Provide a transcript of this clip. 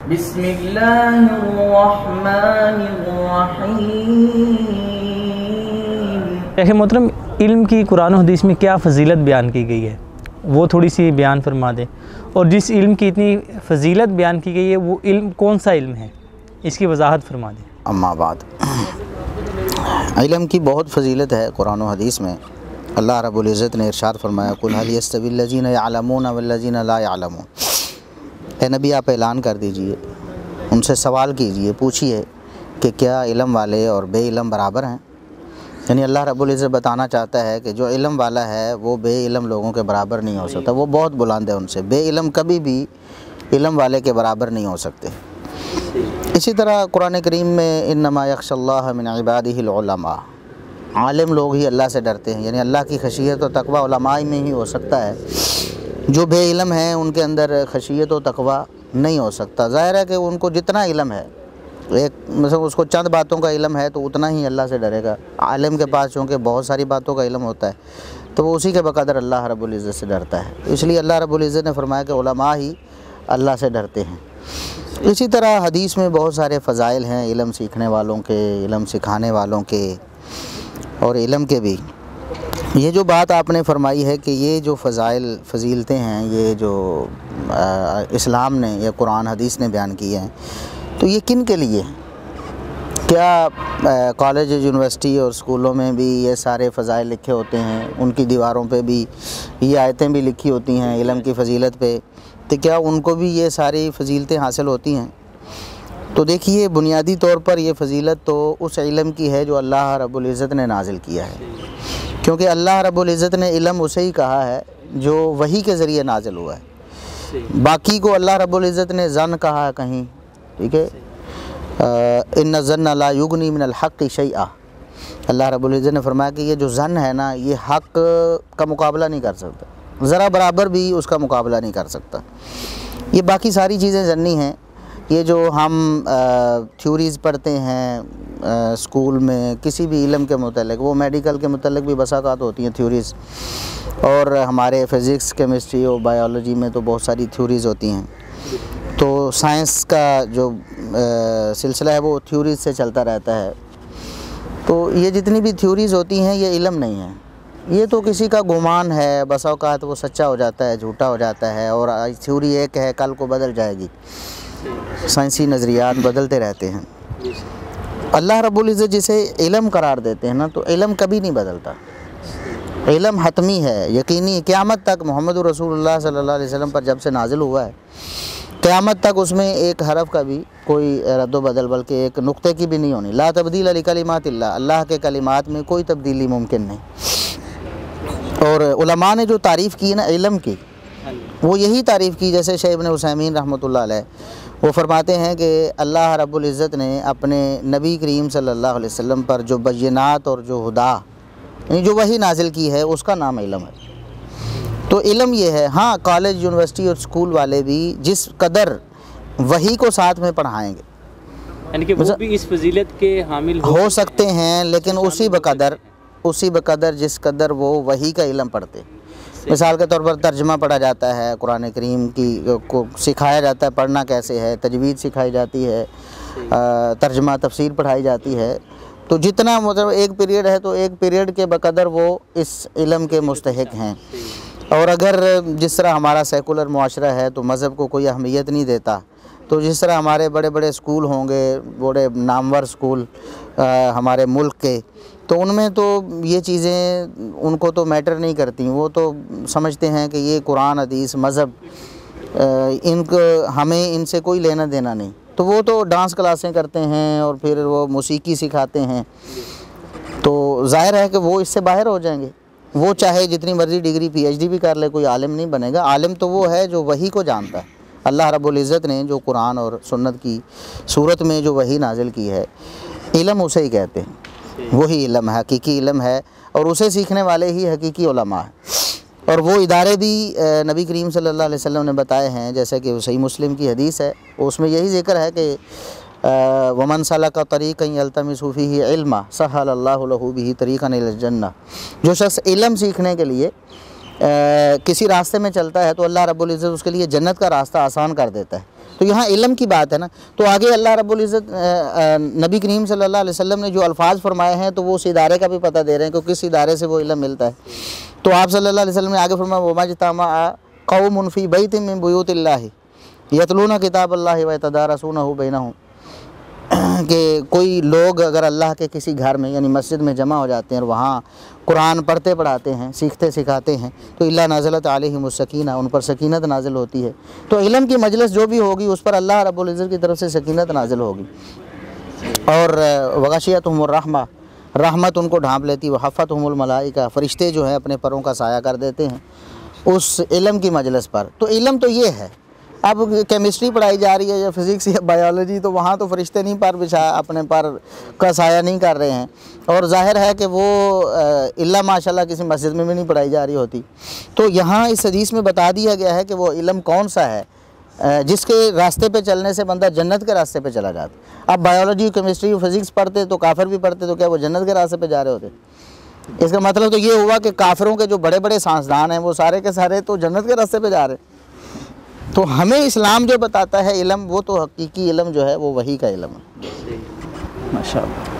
बिस्मिल्लाहिर्रहमानिर्रहीम। मोहतरम, इल्म की कुरान और हदीस में क्या फ़जीलत बयान की गई है, वो थोड़ी सी बयान फरमा दें। और जिस इल्म की इतनी फ़जीलत बयान की गई है वो इल्म कौन सा इल्म है, इसकी वजाहत फरमा दें। अम्मा बाद, इल्म की बहुत फ़जीलत है कुरान और हदीस में। अल्लाह रब्बुल इज़्ज़त ने इरशाद फरमाया, कुल हल यस्तविल्लज़ीना यअलमून वल्लज़ीना ला यअलमून। ए नबी, आप ऐलान कर दीजिए, उनसे सवाल कीजिए, पूछिए कि क्या इल्म वाले और बे इल्म बराबर हैं। यानी अल्लाह रब्बुल इज़्ज़त बताना चाहता है कि जो इल्म वाला है वो बे इल्म लोगों के बराबर नहीं हो सकता, वो बहुत बुलंद है उनसे। बे इल्म कभी भी इल्म वाले के बराबर नहीं हो सकते। इसी तरह कुरान करीम में इन्नमा यख्शल्लाह मिन इबादिहिल उलमा, आलिम लोग ही अल्लाह से डरते हैं। यानी अल्लाह की खशियत और तकवा उलमा में ही हो सकता है। जो बे इल्म हैं उनके अंदर खशियत और तकवा नहीं हो सकता। ज़ाहिर है कि उनको जितना इल्म है, एक मतलब उसको चंद बातों का इल्म है तो उतना ही अल्लाह से डरेगा। आलिम के पास चूँकि बहुत सारी बातों का इल्म होता है तो वो उसी के बकदर अल्लाह रब्बुल इज़्ज़त से डरता है। इसलिए अल्लाह रब्बुल इज़्ज़त ने फरमाया कि उलमा ही अल्लाह से डरते हैं। इसी तरह हदीस में बहुत सारे फ़ज़ाइल हैं इल्म सीखने वालों के, इल्म सिखाने वालों के और इल्म के भी। ये जो बात आपने फरमाई है कि ये जो फ़जीलतें हैं, ये जो इस्लाम ने या कुरान हदीस ने बयान की हैं, तो ये किन के लिए? क्या कॉलेज, यूनिवर्सिटी और स्कूलों में भी ये सारे फ़ज़ाइल लिखे होते हैं? उनकी दीवारों पे भी ये आयतें भी लिखी होती हैं इल्म की फ़जीलत पे, तो क्या उनको भी ये सारी फ़जीलतें हासिल होती हैं? तो देखिए, बुनियादी तौर पर ये फ़जीलत तो उस इल्म की है जो अल्लाह रब्बुल इज़्ज़त ने नाजिल किया है, क्योंकि अल्लाह रब्बुल इज़्ज़त ने इल्म उसे ही कहा है जो वही के ज़रिए नाजिल हुआ है। बाकी को अल्लाह रब्बुल इज़्ज़त ने ज़न कहा है कहीं, ठीक है, इन्ना ज़न्न ला युगनी मिनल हक़्क़ि शैआ। अल्लाह रब्बुल इज़्ज़त ने फरमाया कि ये जो ज़न है ना, ये हक़ का मुकाबला नहीं कर सकता, ज़रा बराबर भी उसका मुकाबला नहीं कर सकता। ये बाकी सारी चीज़ें ज़न्नी हैं। ये जो हम थ्योरीज़ पढ़ते हैं स्कूल में किसी भी इल्म के मुतल्लिक़, वो मेडिकल के मुतल्लिक़ भी बसाक़ात होती हैं थ्योरीज़, और हमारे फ़िज़िक्स, केमिस्ट्री और बायोलॉजी में तो बहुत सारी थ्योरीज़ होती हैं। तो साइंस का जो सिलसिला है वो थ्योरीज़ से चलता रहता है। तो ये जितनी भी थ्योरीज़ होती हैं ये इल्म नहीं है, ये तो किसी का गुमान है। बसा औक़ात वो सच्चा हो जाता है, झूठा हो जाता है, और थ्योरी एक है, कल को बदल जाएगी। साइंसी नज़रियात बदलते रहते हैं। अल्लाह रब्बुल इज़्ज़त जिसे इल्म करार देते हैं ना, तो इल्म कभी नहीं बदलता। इल्म हतमी है, यकीनी। क़यामत तक मोहम्मद रसूलुल्लाह सल्लल्लाहु अलैहि वसल्लम पर जब से नाजिल हुआ है, क़यामत तक उसमें एक हरफ का भी कोई रद्दो बदल, बल्कि एक नुक्ते की भी नहीं होनी। ला तब्दील लिकलिमातिल्लाह, अल्लाह के कलिमात में कोई तब्दीली मुमकिन नहीं। और उलमा ने जो तारीफ़ की ना इल्म की, वो यही तारीफ़ की, जैसे शेख इब्न उसैमीन रहमतुल्लाह अलैह वो फरमाते हैं कि अल्लाह रब्बुल इज़्ज़त ने अपने नबी करीम सल्लल्लाहु अलैहि वसल्लम पर जो बय्यनात और जो हुदा, यानी जो वही नाजिल की है, उसका नाम इल्म है। तो इल्म ये है। हाँ, कॉलेज, यूनिवर्सिटी और स्कूल वाले भी जिस कदर वही को साथ में पढ़ाएंगे, यानी कि वो भी इस फजीलत के हामिल हो सकते हैं, लेकिन उसी बकदर जिस कदर वो वही का इल्म पढ़ते। मिसाल के तौर पर तर्जमा पढ़ा जाता है, कुरान करीम की को सिखाया जाता है पढ़ना कैसे है, तजवीद सिखाई जाती है, तर्जमा तफसीर पढ़ाई जाती है। तो जितना मतलब एक पीरियड है तो एक पीरियड के बकदर वो इस इल्म के मुस्तहिक हैं। और अगर जिस तरह हमारा सेकुलर मुआशरा है तो मज़हब को कोई अहमियत नहीं देता, तो जिस तरह हमारे बड़े बड़े स्कूल होंगे, बड़े नामवर स्कूल हमारे मुल्क के, तो उनमें तो ये चीज़ें उनको तो मैटर नहीं करती। वो तो समझते हैं कि ये कुरान, हदीस, मज़हब, इनको हमें इनसे कोई लेना देना नहीं। तो वो तो डांस क्लासें करते हैं और फिर वो मौसीकी सिखाते हैं। तो ज़ाहिर है कि वो इससे बाहर हो जाएंगे। वो चाहे जितनी मर्ज़ी डिग्री PhD भी कर ले, कोई आलिम नहीं बनेगा। आलिम तो वो है जो वही को जानता है। अल्लाह रब्बुल इज़्ज़त ने जो कुरान और सुन्नत की सूरत में जो वही नाजिल की है, इल्म उसे ही कहते हैं। वही इल्म है, हकीकी इल्म है, और उसे सीखने वाले ही हकीकी उलमा है। और वो इदारे भी नबी करीम सल्लल्लाहु अलैहि वसल्लम ने बताए हैं, जैसे कि सही मुस्लिम की हदीस है, उसमें यही ज़िक्र है कि वमन सलका तरीक़न यल्तमिसु फ़ीही इल्मा सहलल्लाहु लहू बिही तरीक़न इलल जन्नह। जो शख्स इल्म सीखने के लिए किसी रास्ते में चलता है तो अल्लाह रब्बुल इज़्ज़त उसके लिए जन्नत का रास्ता आसान कर देता है। तो यहाँ इल्म की बात है ना, तो आगे अल्लाह रब्बुल इज़्ज़त नबी करीम सल्लल्लाहु अलैहि वसल्लम ने जो अल्फाज फरमाए हैं तो वो उस इदारे का भी पता दे रहे हैं कि किस इदारे से वो इल्म मिलता है। तो आप सल्लल्लाहु अलैहि वसल्लम ने आगे फरमाया वमा इज्तमा कौमुन फी बैतिन मिन बुयूतिल्लाहि यतलूना किताबल्लाहि व यतदारसूनहु बैनहुम, कि कोई लोग अगर अल्लाह के किसी घर में यानी मस्जिद में जमा हो जाते हैं और वहाँ कुरान पढ़ते पढ़ाते हैं, सीखते सिखाते हैं, तो इल्ला नाज़लत अलैहिमुस सकीना, उन पर सकीनत नाजिल होती है। तो इल्म की मजलिस जो भी होगी उस पर अल्लाह रब्बुल इज़्ज़त की तरफ से सकीनत नाजिल होगी और वग़शियतहुमुर रहमा, रहमत उनको ढांप लेती है। वहफ़तहुमुल मलाइका, फ़रिश्ते जो हैं अपने परों का साया कर देते हैं उस इल्म की मजलिस पर। तो इल्म तो ये है। अब केमिस्ट्री पढ़ाई जा रही है या फिज़िक्स या बायोलॉजी, तो वहाँ तो फरिश्ते नहीं पर बिछा अपने पर का साया नहीं कर रहे हैं, और ज़ाहिर है कि वो इल्ला माशाल्लाह किसी मस्जिद में भी नहीं पढ़ाई जा रही होती। तो यहाँ इस हदीस में बता दिया गया है कि वो इल्म कौन सा है जिसके रास्ते पे चलने से बंदा जन्नत के रास्ते पे चला जाता। अब बायोलॉजी केमिस्ट्री फिज़िक्स पढ़ते तो काफिर भी पढ़ते, तो क्या वो जन्नत के रास्ते पे जा रहे होते? इसका मतलब तो ये हुआ कि काफिरों के जो बड़े बड़े साइंसदान हैं वो सारे के सारे तो जन्नत के रास्ते पे जा रहे हैं। तो हमें इस्लाम जो बताता है इल्म, वो तो हकीकी इल्म जो है वो वही का इल्म है। माशाअल्लाह।